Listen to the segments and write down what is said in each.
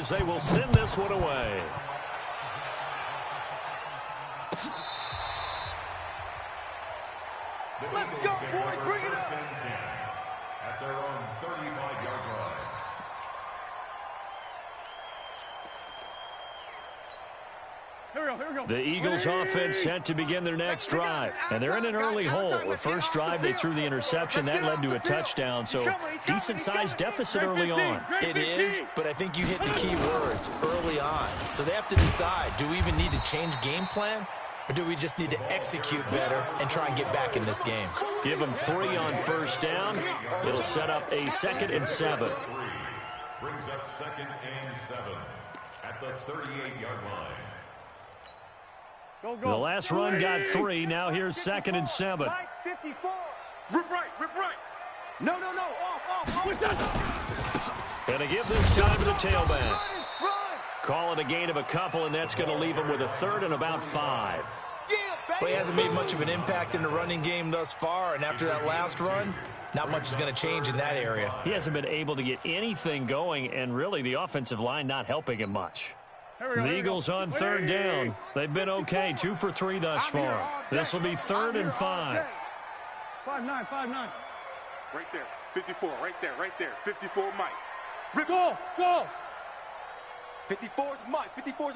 as they will send this one away. Let's go, boys. Bring it up. At their own 35-yard line. The Eagles offense set to begin their next drive. And they're in an early hole. The first drive, they threw the interception. That led to a touchdown. So decent-sized deficit early on. It is, but I think you hit the key words, early on. So they have to decide, do we even need to change game plan? Or do we just need to execute better and try and get back in this game? Give them 3 on first down. It'll set up a 2nd and 7. Brings up 2nd and 7 at the 38-yard line. The last run got 3. Now here's 2nd and 7. 54. Rip right, rip right. No, off. And to give this time to the tailback. Run. Call it a gain of a couple, and that's going to leave him with a 3rd and about 5. Yeah, baby. Well, he hasn't made much of an impact in the running game thus far, and after that last run, not much is going to change in that area. He hasn't been able to get anything going, and really the offensive line not helping him much. The Eagles on 3rd down. They've been okay, 2 for 3 thus far. This will be 3rd and 5. 5-9. Right there, 54, right there. 54 Mike. Rip. Go. 54's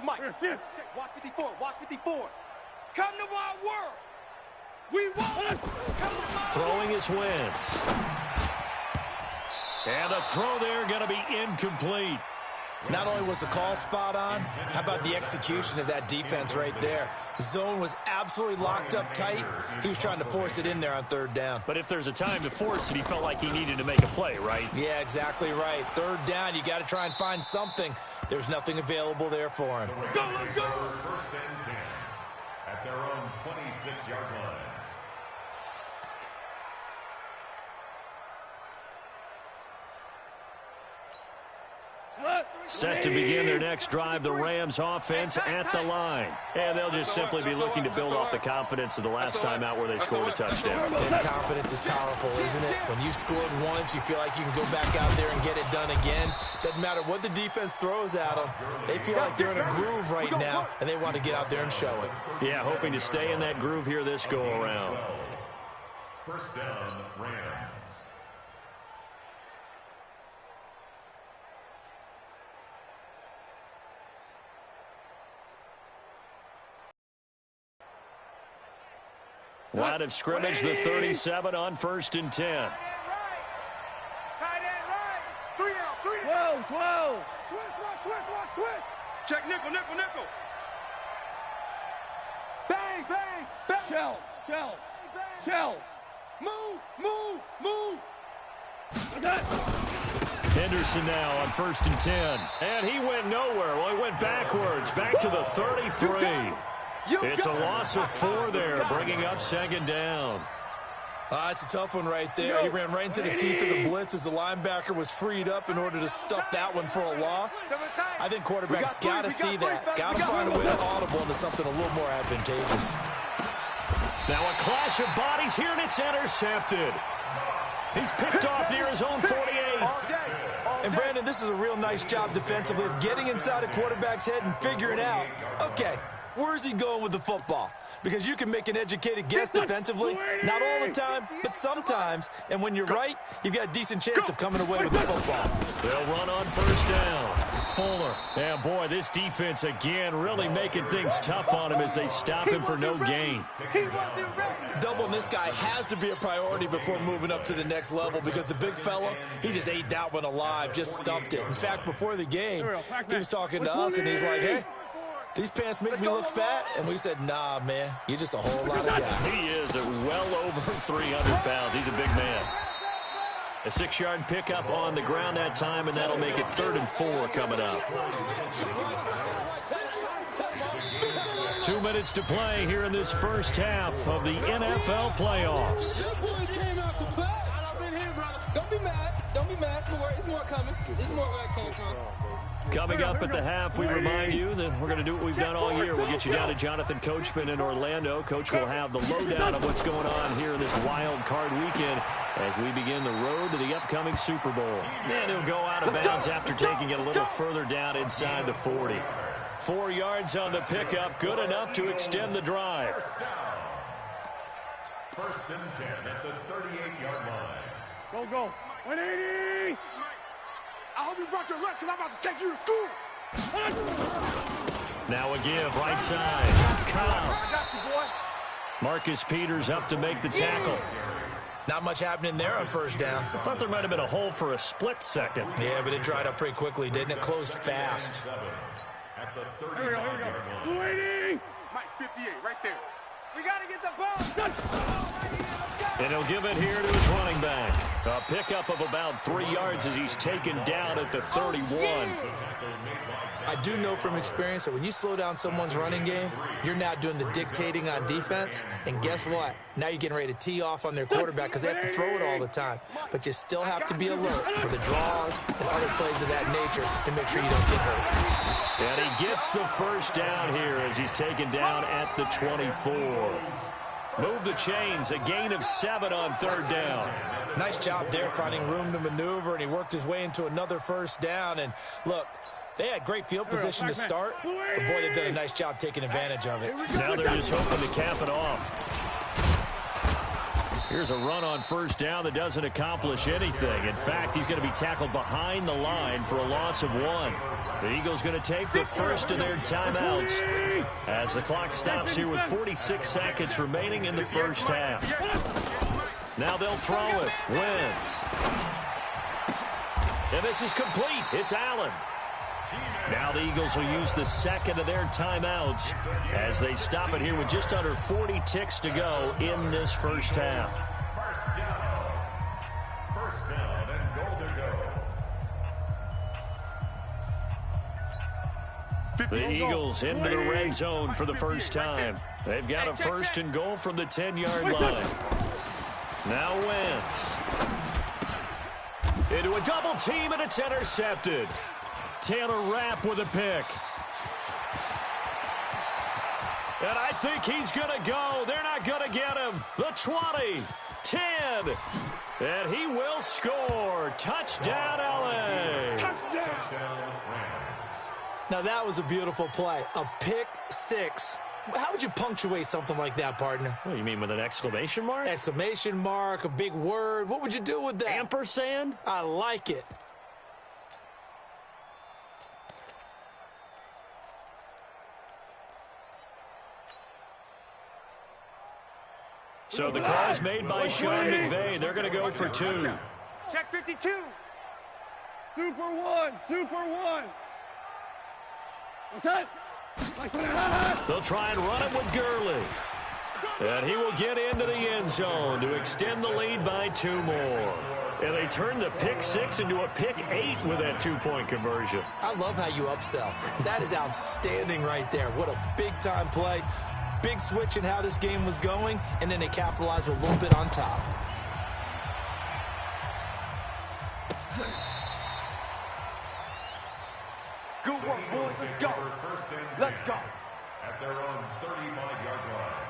Mike. Check. Watch 54. Come to my world. We won. Throwing is Wentz. And the throw there going to be incomplete. Not only was the call spot on, how about the execution of that defense right there? The zone was absolutely locked up tight. He was trying to force it in there on 3rd down. But if there's a time to force it, he felt like he needed to make a play, right? Yeah, exactly right. 3rd down, you got to try and find something. There's nothing available there for him. Go, let's go. 1st and 10 at their own 26-yard line. Set to begin their next drive, the Rams offense at the line. And they'll just simply be looking to build off the confidence of the last time out where they scored a touchdown. And confidence is powerful, isn't it? When you've scored once, you feel like you can go back out there and get it done again. Doesn't matter what the defense throws at them. They feel like they're in a groove right now, and they want to get out there and show it. Yeah, hoping to stay in that groove here this go-around. 1st down, Rams. Line of scrimmage, the 37 on 1st and 10. Tight end right. 3 down. 12. Switch. Check nickel. Bang. Shell. Move. Henderson now on 1st and 10. And he went nowhere. Well, he went backwards. Back to the 33. It's a loss of 4 there, bringing up 2nd down. It's a tough one right there. He ran right into the teeth of the blitz as the linebacker was freed up in order to stuff that one for a loss. I think quarterbacks got to see that. Got to find a way to audible into something a little more advantageous. Now a clash of bodies here, and it's intercepted. He's picked off near his own 48. And, Brandon, this is a real nice job defensively of getting inside a quarterback's head and figuring out, okay, where's he going with the football? Because you can make an educated guess defensively, not all the time, but sometimes. And when you're right, you've got a decent chance of coming away with the football. They'll run on 1st down. Fuller. And, boy, this defense again really making things tough on him as they stop him for no gain. Doubling this guy has to be a priority before moving up to the next level because the big fella, he just ate that one alive, just stuffed it. In fact, before the game, he was talking to us, and he's like, hey, these pants make me look fat. And we said, nah, man, you're just a whole lot of guy. He is at well over 300 pounds. He's a big man. A 6-yard pickup on the ground that time, and that'll make it 3rd and 4 coming up. 2 minutes to play here in this first half of the NFL playoffs. Don't be mad. It's more coming. It's more where it came from. Coming up at the half, we remind you that we're going to do what we've done all year. We'll get you down to Jonathan Coachman in Orlando. Coach will have the lowdown of what's going on here in this wild card weekend. as we begin the road to the upcoming Super Bowl. And he'll go out of bounds after taking it a little further down inside the 40. 4 yards on the pickup, good enough to extend the drive. First and 10 at the 38-yard line. Go. 180! I hope you brought your lunch because I'm about to take you to school. Now a give, right side. Kyle. I got you, boy. Marcus Peters up to make the tackle. Not much happening there on first down. I thought there might have been a hole for a split second. Yeah, but it dried up pretty quickly, didn't it? Closed fast. At the Here we go. 35-yard line. 280! Mike 58, right there. We got to get the ball. And he'll give it here to his running back. A pickup of about 3 yards as he's taken down at the 31. I do know from experience that when you slow down someone's running game, you're now doing the dictating on defense. And guess what? Now you're getting ready to tee off on their quarterback because they have to throw it all the time. But you still have to be alert for the draws and other plays of that nature to make sure you don't get hurt. And he gets the first down here as he's taken down at the 24. Move the chains, a gain of 7 on third down. Nice job there finding room to maneuver, and he worked his way into another first down. And look, they had great field position to start, but boy, they've done a nice job taking advantage of it. Now they're just hoping to cap it off. Here's a run on first down that doesn't accomplish anything. In fact, he's going to be tackled behind the line for a loss of 1. The Eagles going to take the first of their timeouts as the clock stops here with 46 seconds remaining in the first half. Now they'll throw it. Wentz. And this is complete. It's Allen. Now the Eagles will use the second of their timeouts as they stop it here with just under 40 ticks to go in this first half. First down and goal to go. The Eagles into the red zone for the first time. They've got a first and goal from the 10-yard line. Now Wentz. Into a double team, and it's intercepted. Taylor Rapp with a pick. And I think he's going to go. They're not going to get him. The 20, 10, and he will score. Touchdown, LA. Touchdown. Now that was a beautiful play. A pick six. How would you punctuate something like that, partner? What do you mean, with an exclamation mark? Exclamation mark, a big word. What would you do with that? Ampersand? I like it. So the call is made by Sean McVay. They're going to go for 2. Check 52. Super one. What's that? They'll try and run it with Gurley. And he will get into the end zone to extend the lead by 2 more. And they turn the pick 6 into a pick 8 with that 2-point conversion. I love how you upsell. That is outstanding right there. What a big-time play. Big switch in how this game was going, and then they capitalized a little bit on top. Good work, boys. Let's go. Let's go. At their own 35-yard line.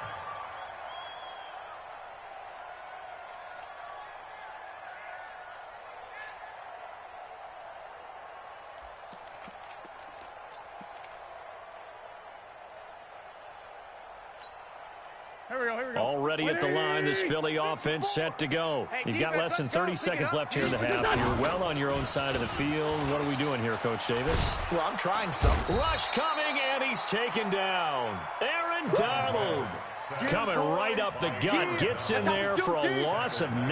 Here we go. Already at the line, this Philly offense set to go. You've got less than 30 seconds left here in the half. You're well on your own side of the field. What are we doing here, Coach Davis? Well, I'm trying something. Rush coming, and he's taken down. Aaron Donald coming right up the gut. Gets in there for a loss of 9.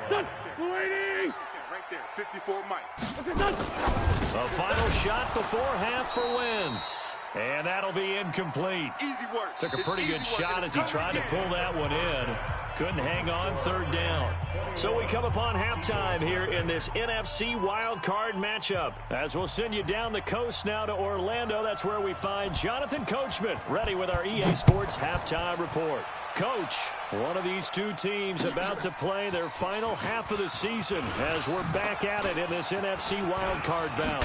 280! Right there, 54 Mike. A final shot before half for Wentz. And that'll be incomplete. Easy work. Took a pretty good shot as he tried to pull that one in. Couldn't hang on third down. So we come upon halftime here in this NFC wildcard matchup. As we'll send you down the coast now to Orlando. That's where we find Jonathan Coachman ready with our EA Sports halftime report. Coach, one of these two teams about to play their final half of the season as we're back at it in this NFC wildcard bout.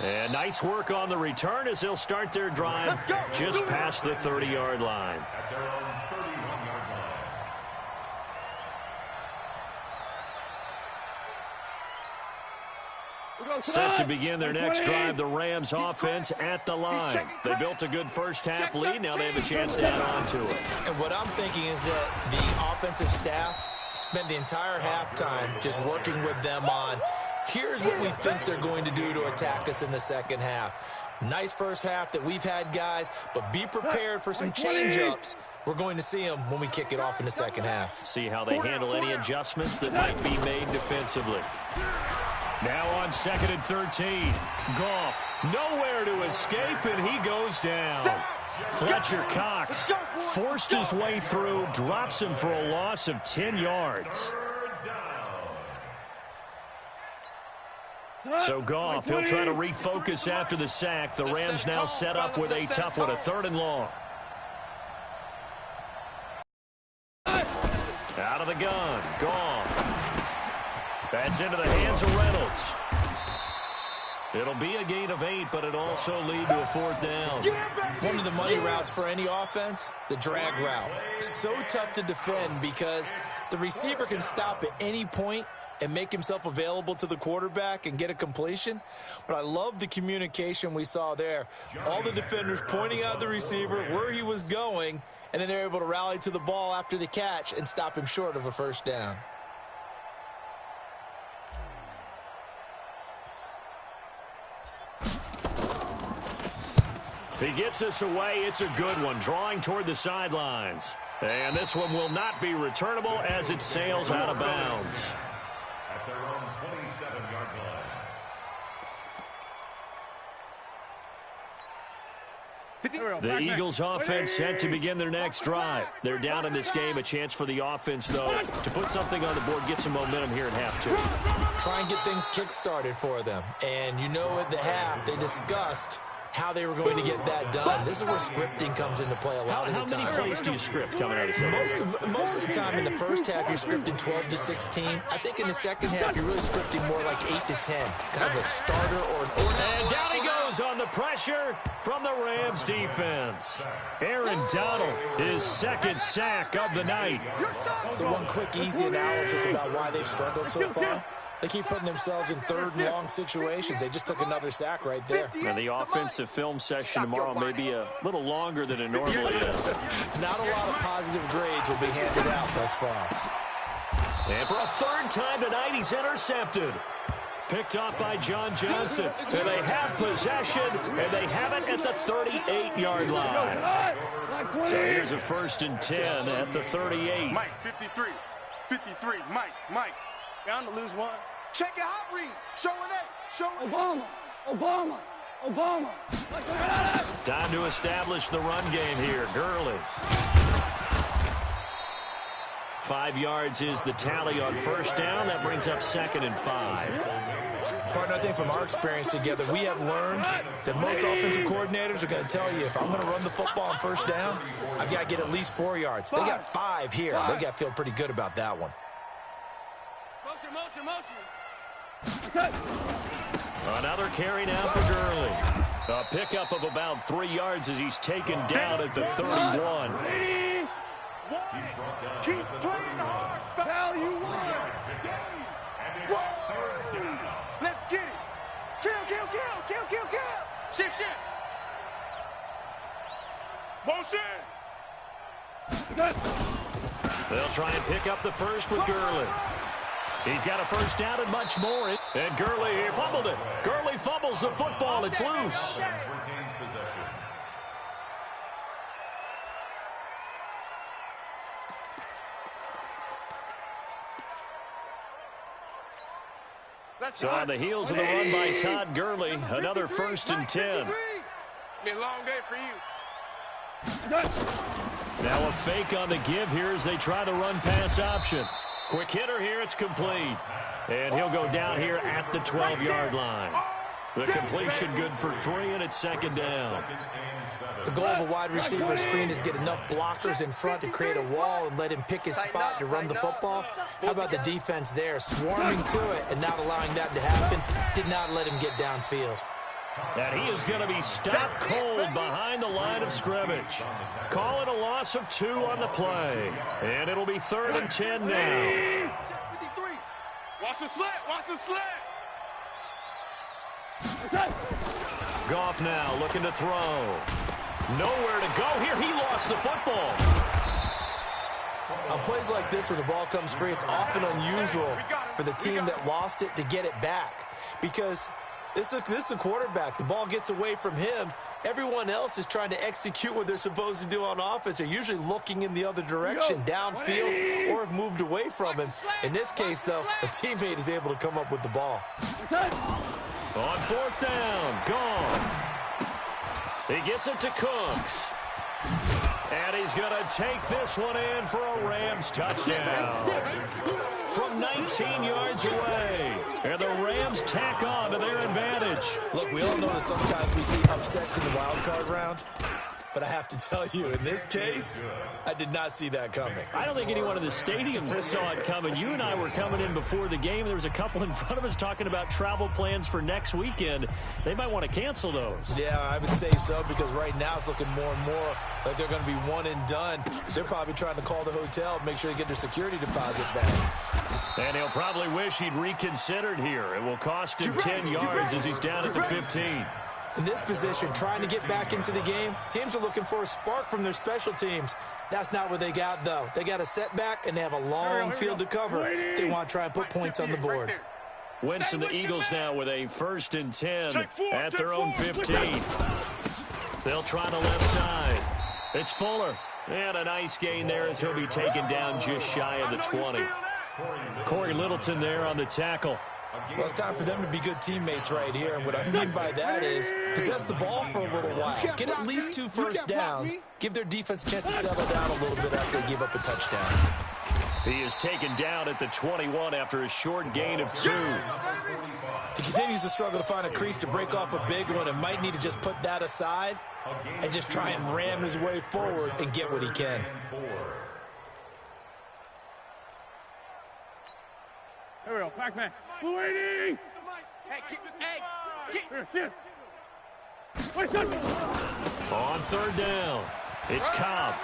And nice work on the return as they'll start their drive just past the 30-yard line. At their own 31-yard line. Set to begin their next drive, the Rams offense at the line. They built a good first-half lead. Now they have a chance to add on to it. And what I'm thinking is that the offensive staff spent the entire halftime just working with them on, here's what we think they're going to do to attack us in the second half. Nice first half that we've had, guys, but be prepared for some change-ups. We're going to see them when we kick it off in the second half. See how they handle any adjustments that might be made defensively. Now on 2nd and 13. Goff, nowhere to escape, and he goes down. Fletcher Cox forced his way through, drops him for a loss of 10 yards. So Goff, he'll try to refocus after the sack. The Rams now set up with a tough one, a 3rd and long. Out of the gun, Goff. That's into the hands of Reynolds. It'll be a gain of 8, but it'll also lead to a 4th down. One of the money routes for any offense, the drag route. So tough to defend because the receiver can stop at any point and make himself available to the quarterback and get a completion. But I love the communication we saw there. All the defenders pointing out the receiver, where he was going, and then they're able to rally to the ball after the catch and stop him short of a 1st down. He gets us away. It's a good one, drawing toward the sidelines. And this one will not be returnable as it sails out of bounds. At their own 27-yard line. The Eagles offense set to begin their next drive. They're down in this game. A chance for the offense, though, to put something on the board, get some momentum here in half 2. Try and get things kick-started for them. And you know at the half, they discussed how they were going to get that done. This is where scripting comes into play a lot of the time. How many plays do you script coming out of the second? Most of the time in the first half, you're scripting 12 to 16. I think in the second half, you're really scripting more like 8 to 10. Kind of a starter or an order. And down he goes on the pressure from the Rams defense. Aaron Donald, his 2nd sack of the night. So one quick, easy analysis about why they've struggled so far. They keep putting themselves in 3rd and long situations. They just took another sack right there. And the offensive film session tomorrow may be a little longer than it normally is. Not a lot of positive grades will be handed out thus far. And for a 3rd time tonight, he's intercepted. Picked off by John Johnson. And they have possession, and they have it at the 38-yard line. So here's a 1st and 10 at the 38. Mike, 53. 53. Mike. Down to lose 1. Check your hot read. Showing 8. Showing Obama. Time to establish the run game here. Gurley. 5 yards is the tally on 1st down. That brings up 2nd and 5. Partner, I think from our experience together, we have learned that most offensive coordinators are going to tell you, if I'm going to run the football on 1st down, I've got to get at least 4 yards. They got 5 here. They got to feel pretty good about that one. Motion. Another carry now for Gurley. A pickup of about 3 yards as he's taken down at the 31. Keep playing hard. Value 1. Let's get it. Kill. Shift. Motion. They'll try and pick up the 1st with Gurley. He's got a 1st down and much more. And Gurley here fumbled it. Gurley fumbles the football. It's loose. Retains possession. So on the heels of the run by Todd Gurley, another 1st and 10. It's been a long day for you. Now a fake on the give here as they try the run-pass option. Quick hitter here, it's complete. And he'll go down here at the 12-yard line. The completion good for 3, and it's 2nd down. The goal of a wide receiver screen is get enough blockers in front to create a wall and let him pick his spot to run the football. How about the defense there, swarming to it and not allowing that to happen? Did not let him get downfield. And he is going to be stopped cold behind the line of scrimmage. Call it a loss of 2 on the play. And it'll be 3rd and 10 now. Watch the slant. Goff now looking to throw. Nowhere to go here. He lost the football. On plays like this where the ball comes free, it's often unusual for the team that lost it to get it back. Because this is a quarterback. The ball gets away from him. Everyone else is trying to execute what they're supposed to do on offense. They're usually looking in the other direction, downfield, or have moved away from him. In this case, though, a teammate is able to come up with the ball. On fourth down, gone. He gets it to Cooks. And he's going to take this one in for a Rams touchdown. From 19 yards away. And the Rams tack on to their advantage. Look, we all know that sometimes we see upsets in the wild card round. But I have to tell you, in this case, I did not see that coming. I don't think anyone in the stadium saw it coming. You and I were coming in before the game. There was a couple in front of us talking about travel plans for next weekend. They might want to cancel those. Yeah, I would say so, because right now it's looking more and more like they're going to be one and done. They're probably trying to call the hotel, make sure they get their security deposit back. And he'll probably wish he'd reconsidered here. It will cost him 10 yards as he's down at the 15. In this position, trying to get back into the game, teams are looking for a spark from their special teams. That's not what they got, though. They got a setback, and they have a long field to cover if they want to try and put points on the board. Winston, the Eagles now with a 1st and 10 at their own 15. They'll try the left side. It's Fuller. And a nice gain there as he'll be taken down just shy of the 20. Corey Littleton there on the tackle. Well, it's time for them to be good teammates right here. And what I mean by that is possess the ball for a little while. Get at least 2 first downs. Give their defense a chance to settle down a little bit after they give up a touchdown. He is taken down at the 21 after a short gain of 2. He continues to struggle to find a crease to break off a big one and might need to just put that aside and just try and ram his way forward and get what he can. Here we go, Pac-Man. Blue 80! Hey, Here, sit. On 3rd down, it's Cobb.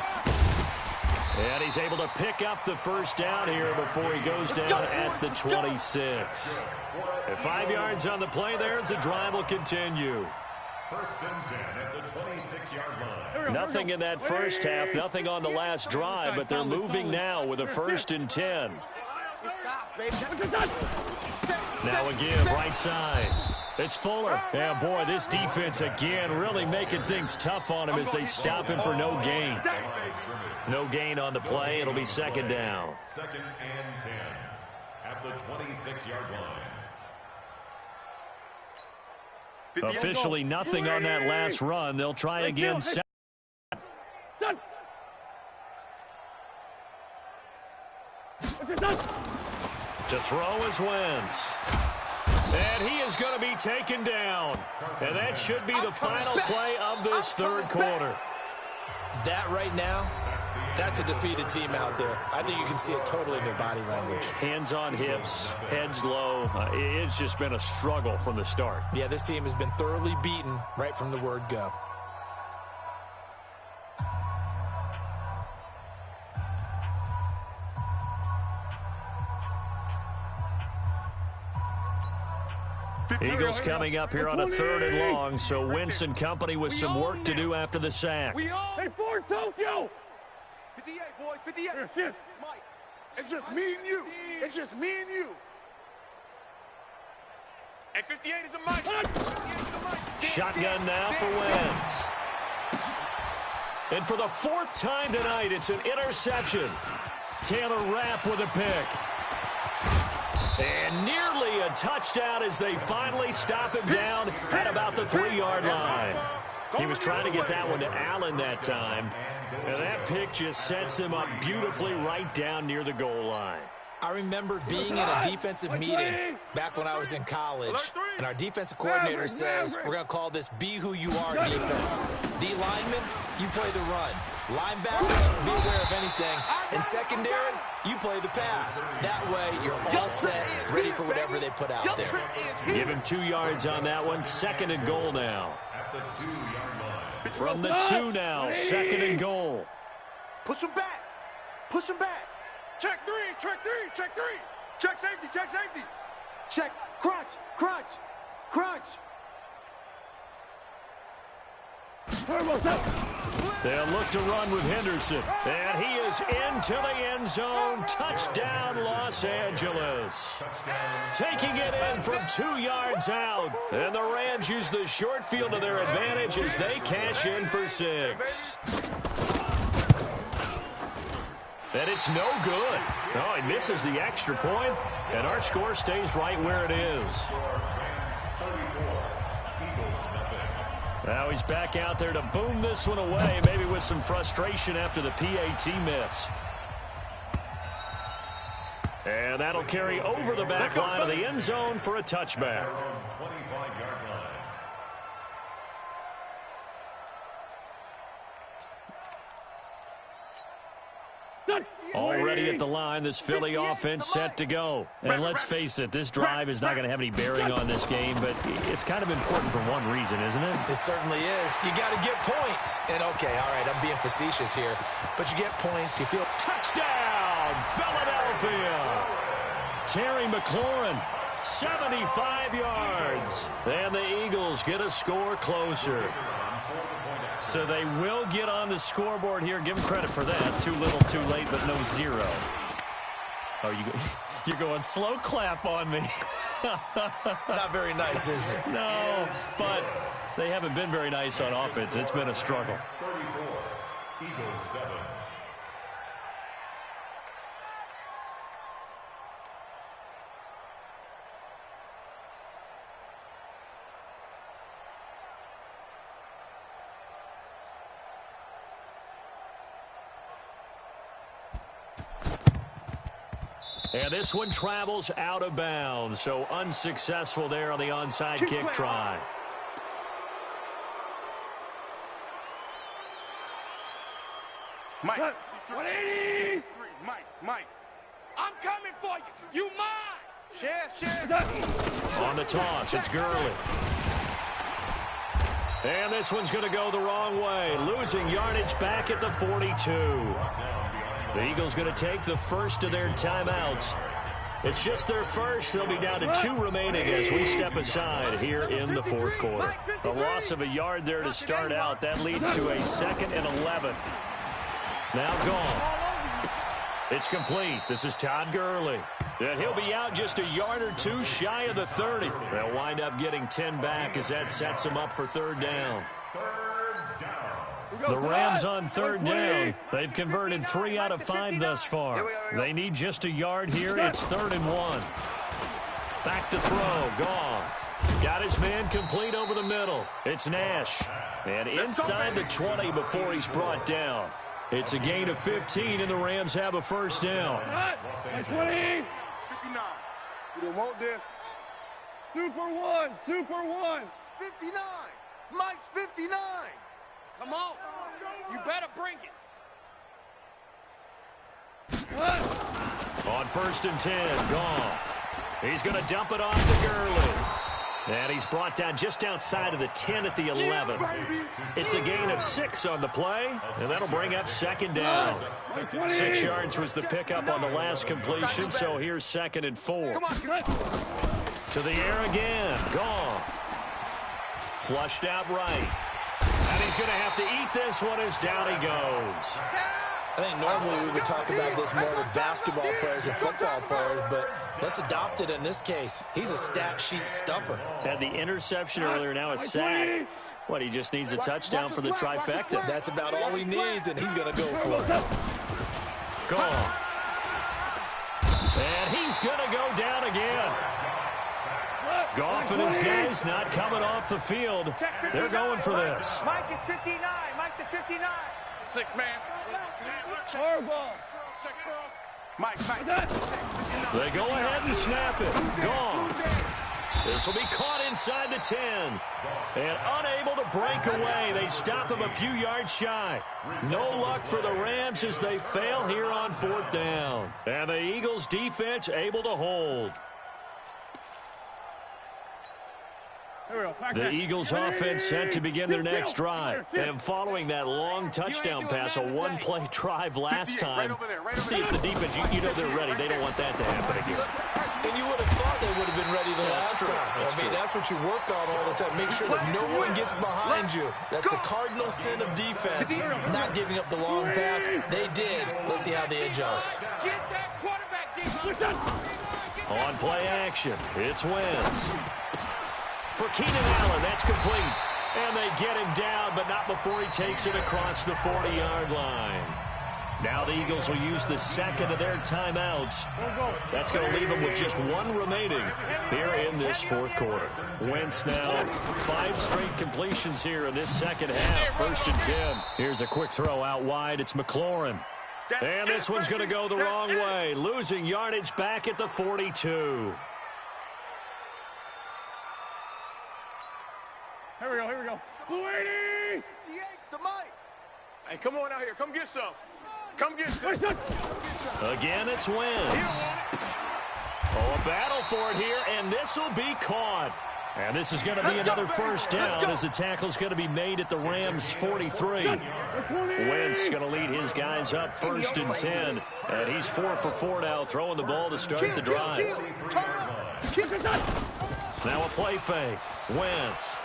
And he's able to pick up the first down here before he goes down at the 26. At 5 yards on the play there, as the drive will continue. 1st and 10 at the 26-yard line. Nothing in that first half, nothing on the last drive, but they're moving now with a 1st and 10. Now again, right side. It's Fuller. Yeah, boy, this defense again really making things tough on him as they stop him for no gain. No gain on the play. It'll be 2nd down. 2nd and 10 at the 26-yard line. Officially nothing on that last run. They'll try again. To throw is Wentz. And he is going to be taken down. And that should be the final play of this 3rd quarter. That right now, that's a defeated team out there. I think you can see it totally in their body language. Hands on hips, heads low. It's just been a struggle from the start. Yeah, this team has been thoroughly beaten right from the word go. Eagles coming up here on a 3rd and long, so Wentz and company with some work to do after the sack. Hey, for Tokyo! 58, boys, 58. Here, sit. Mike, it's just me and you. It's just me and you. Hey, 58 is a Mike. Shotgun now for Wentz. And for the 4th time tonight, it's an interception. Taylor Rapp with a pick. And nearly a touchdown as they finally stop him down at about the 3-yard line. He was trying to get that one to Allen that time. And that pick just sets him up beautifully right down near the goal line. I remember being in a defensive meeting back when I was in college, and our defensive coordinator says, we're going to call this Be Who You Are defense. D lineman, you play the run. Linebackers, be aware of anything. And secondary, you play the pass. That way, you're all set, ready for whatever they put out there. Give him 2 yards on that one. 2nd and goal now. At the 2-yard line. From the 2 now, 2nd and goal. Push him back. Push him back. Check 3, check 3, check 3. Check safety, check safety. Check, crunch, crunch, crunch. They'll look to run with Henderson. And he is into the end zone. Touchdown, Los Angeles. Taking it in from 2 yards out. And the Rams use the short field to their advantage as they cash in for 6. And it's no good. Oh, he misses the extra point, and our score stays right where it is. Now he's back out there to boom this one away, maybe with some frustration after the PAT miss. And that'll carry over the back line of the end zone for a touchback. Already at the line, this Philly offense set to go. And let's face it, this drive is not going to have any bearing on this game, but it's kind of important for one reason, isn't it? It certainly is. You got to get points. And, okay, all right, I'm being facetious here. But you get points, you feel... Touchdown, Philadelphia! Terry McLaurin, 75 yards. And the Eagles get a score closer. So they will get on the scoreboard here. Give them credit for that. Too little, too late, but no 0. Oh, you're going slow clap on me. Not very nice, is it? No, but they haven't been very nice on offense. It's been a struggle. 34, Eagles 7. And this one travels out of bounds, so unsuccessful there on the onside kick try. Mike, 180. Mike, I'm coming for you. You mine. Share. On the toss, it's Gurley. And this one's going to go the wrong way, losing yardage back at the 42. The Eagles going to take the first of their timeouts. It's just their first. They'll be down to 2 remaining as we step aside here in the 4th quarter. The loss of a yard there to start out. That leads to a 2nd and 11. Now gone. It's complete. This is Todd Gurley. And he'll be out just a yard or 2 shy of the 30. They'll wind up getting 10 back as that sets them up for 3rd down. The Rams on 3rd down. They've converted 3 out of 5 thus far. They need just a yard here. It's 3rd and 1. Back to throw. Goff. Got his man complete over the middle. It's Nash. And inside the 20 before he's brought down. It's a gain of 15, and the Rams have a 1st down. 20. 59. We don't want this. Super 1. 59. Mike's 59. Come on. You better bring it. On 1st and 10, Goff. He's going to dump it off to Gurley. And he's brought down just outside of the 10 at the 11. It's a gain of 6 on the play, and that'll bring up 2nd down. 6 yards was the pickup on the last completion, so here's 2nd and 4. To the air again, Goff. Flushed out right. And he's going to have to eat this one as down he goes. I think normally we would talk about this more with basketball players and football players, but let's adopt it in this case. He's a stat sheet stuffer. Had the interception earlier, now a sack. What, he just needs a touchdown for the trifecta. That's about all he needs, and he's going to go for it. Gone. And he's going to go down again. Goff and his guys not coming off the field. They're going for this. Mike is 59. Mike the 59. 6 man. Horrible. Mike. They go ahead and snap it. Goff. This will be caught inside the 10. And unable to break away. They stop him a few yards shy. No luck for the Rams as they fail here on 4th down. And the Eagles defense able to hold. The Eagles offense set to begin their next drive. And following that long touchdown pass, a 1-play drive last time, see if the defense, you know they're ready. They don't want that to happen again. And you would have thought they would have been ready the last last time. I mean, that's what you work on all the time. Make sure that no one gets behind you. That's the cardinal sin of defense, not giving up the long pass. They did. Let's see how they adjust. Get that quarterback, defense. On play action, it's Wentz. For Keenan Allen, that's complete. And they get him down, but not before he takes it across the 40-yard line. Now the Eagles will use the second of their timeouts. That's going to leave them with just one remaining here in this fourth quarter. Wentz now 5 straight completions here in this second half. 1st and 10. Here's a quick throw out wide. It's McLaurin. And this one's going to go the wrong way. Losing yardage back at the 42. Here we go. Blue 80! The Mike. Hey, come on out here. Come get some. Come get some. Again, it's Wentz. Oh, a battle for it here, and this will be caught. And this is going to be another first down as the tackle's going to be made at the Rams' 43. Wentz going to lead his guys up 1st and 10. And he's 4 for 4 now, throwing the ball to start the drive. Now a play fake. Wentz.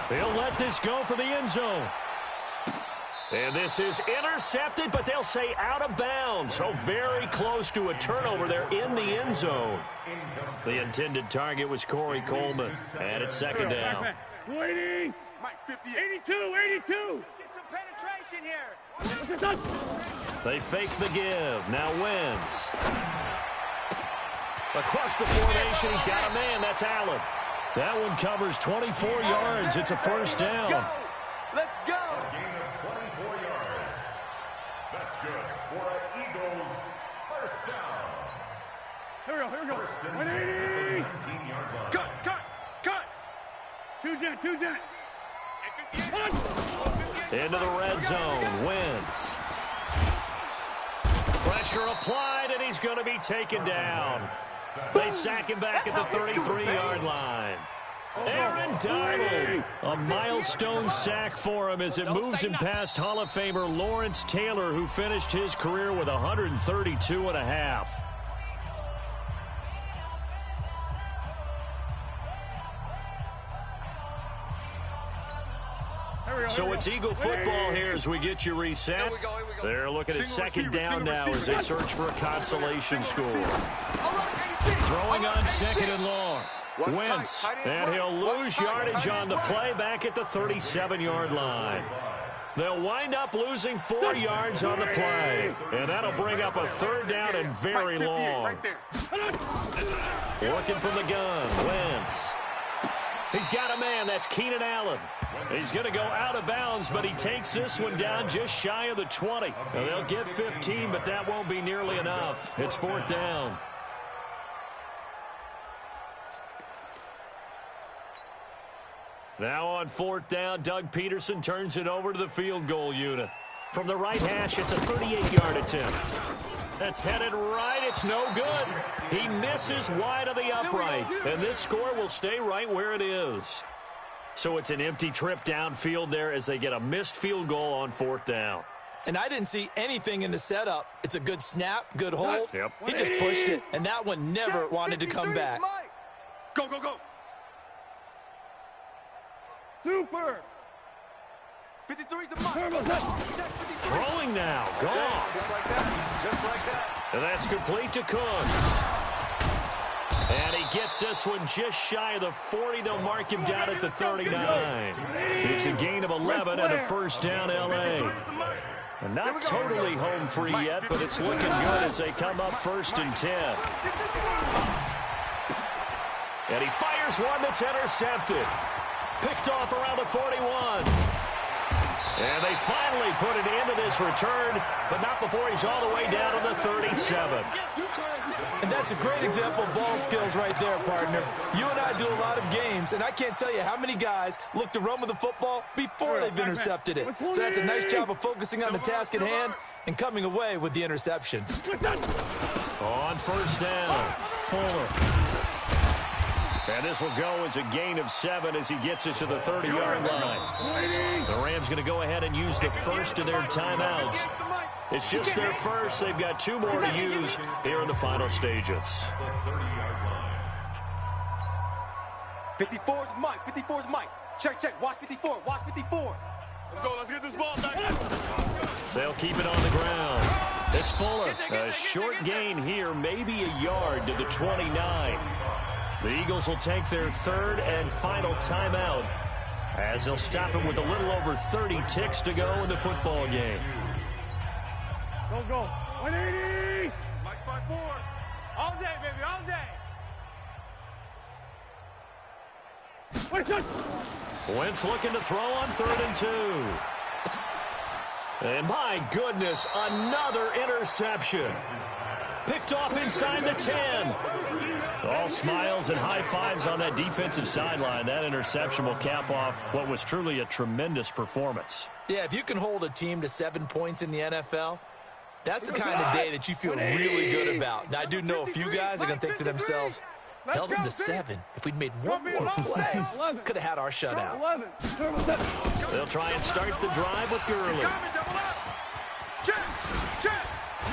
He'll let this go for the end zone. And this is intercepted, but they'll say out of bounds. So very close to a turnover there in the end zone. The intended target was Corey Coleman. And it's 2nd down. 80! Mike 58. 82! Get some penetration here. They fake the give. Now Wentz. Across the formation, he's got a man. That's Allen. That one covers 24 yards. It's a first down. Let's go. A gain of 24 yards. That's good for an Eagles first down. Here we go. First and 180! 19-yard line. Cut. Two jet. Into the red zone. Wentz. Pressure applied, and he's going to be taken down. They sack him back at the 33-yard line. Aaron Donald, a milestone sack for him as it moves him past Hall of Famer Lawrence Taylor, who finished his career with 132.5. So it's Eagle football here as we get you reset. Here we go. They're looking at Single 2nd receiver, down now as they search for a consolation score. Throwing Throwing on 2nd and long. Wentz, and he'll lose yardage on the play back at the 37-yard line. They'll wind up losing 4 yards on the play, and that'll bring up a 3rd down and very long. Working from the gun, Wentz. He's got a man. That's Keenan Allen. He's going to go out of bounds, but he takes this one down just shy of the 20. Now, they'll get 15, but that won't be nearly enough. It's 4th down. Now on 4th down, Doug Peterson turns it over to the field goal unit. From the right hash, it's a 38-yard attempt. That's headed right. It's no good. He misses wide of the upright, and this score will stay right where it is. So it's an empty trip downfield there as they get a missed field goal on 4th down. And I didn't see anything in the setup. It's a good snap, good hold. Yep. He just pushed it, and that one never wanted to come back. Go. Super! 53's the Mike. Throwing now. Gone. Just like that. And that's complete to Cooks. And he gets this one just shy of the 40. They'll mark him down at the 39. It's a gain of 11 and a first down, L.A. And not totally home free yet, but it's looking good as they come up 1st and 10. And he fires one that's intercepted. Picked off around the 41. And they finally put it into this return, but not before he's all the way down to the 37. And that's a great example of ball skills right there, partner. You and I do a lot of games, and I can't tell you how many guys look to run with the football before they've intercepted it. So that's a nice job of focusing on the task at hand and coming away with the interception. On 1st down, Fuller. And this will go as a gain of 7 as he gets it to the 30-yard line. The Rams going to go ahead and use the first of their timeouts. It's just their first. They've got 2 more to use here in the final stages. The 30-yard line. 54's Mike. 54's Mike. Check, check. Watch 54. Watch 54. Let's go. Let's get this ball back. They'll keep it on the ground. It's Fuller. A short gain here, maybe a yard to the 29. The Eagles will take their third and final timeout as they'll stop it with a little over 30 ticks to go in the football game. Go, go. 180. Mike's 5-4. All day, baby, all day. Wentz looking to throw on 3rd and 2. And my goodness, another interception. Picked off inside the 10. All smiles and high fives on that defensive sideline. That interception will cap off what was truly a tremendous performance. Yeah, if you can hold a team to 7 points in the NFL, that's the kind of day that you feel really good about. Now, I do know a few guys are going to think to themselves, held them to 7. If we'd made one more play, could have had our shutout. They'll try and start the drive with Gurley.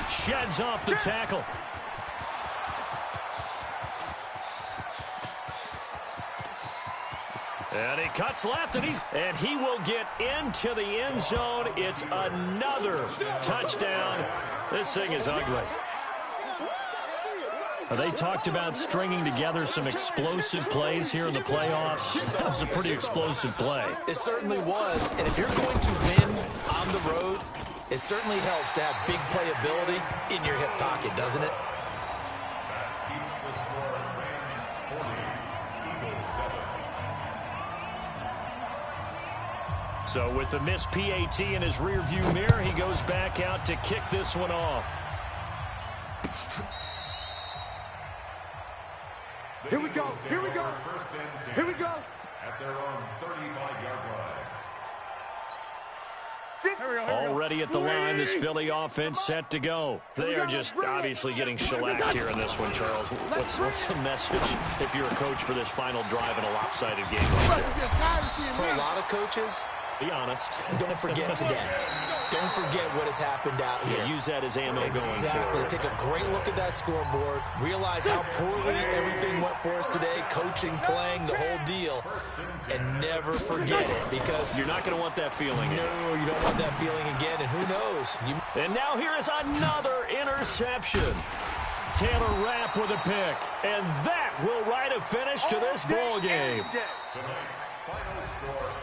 Sheds off the tackle. And he cuts left, and he will get into the end zone. It's another touchdown. This thing is ugly. They talked about stringing together some explosive plays here in the playoffs. That was a pretty explosive play. It certainly was, and if you're going to win on the road, it certainly helps to have big playability in your hip pocket, doesn't it? So with the missed PAT in his rearview mirror, he goes back out to kick this one off. Here we go. Here we go. Here we go. At their own 35-yard line. Already at the line, this Philly offense set to go. They are just obviously getting shellacked here in this one, Charles. What's the message if you're a coach for this final drive in a lopsided game like this? For a lot of coaches, be honest. Don't forget today. Don't forget what has happened out here. Yeah, use that as ammo going forward. Exactly. Take a great look at that scoreboard. Realize how poorly everything went for us today. Coaching, playing, the whole deal. And never forget it, because you're not going to want that feeling. No, you don't want that feeling again. And who knows? And now here is another interception. Taylor Rapp with a pick. And that will write a finish to this ball game.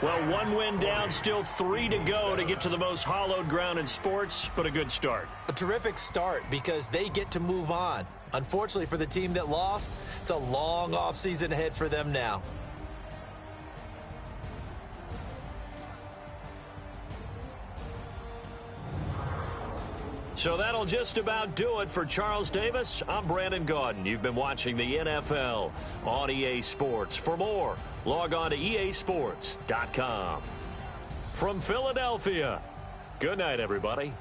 Well, 1 win down, still 3 to go to get to the most hallowed ground in sports, but a good start. A terrific start because they get to move on. Unfortunately for the team that lost, it's a long offseason ahead for them now. So that'll just about do it for Charles Davis. I'm Brandon Gaudin. You've been watching the NFL on EA Sports. For more, log on to easports.com. From Philadelphia, good night, everybody.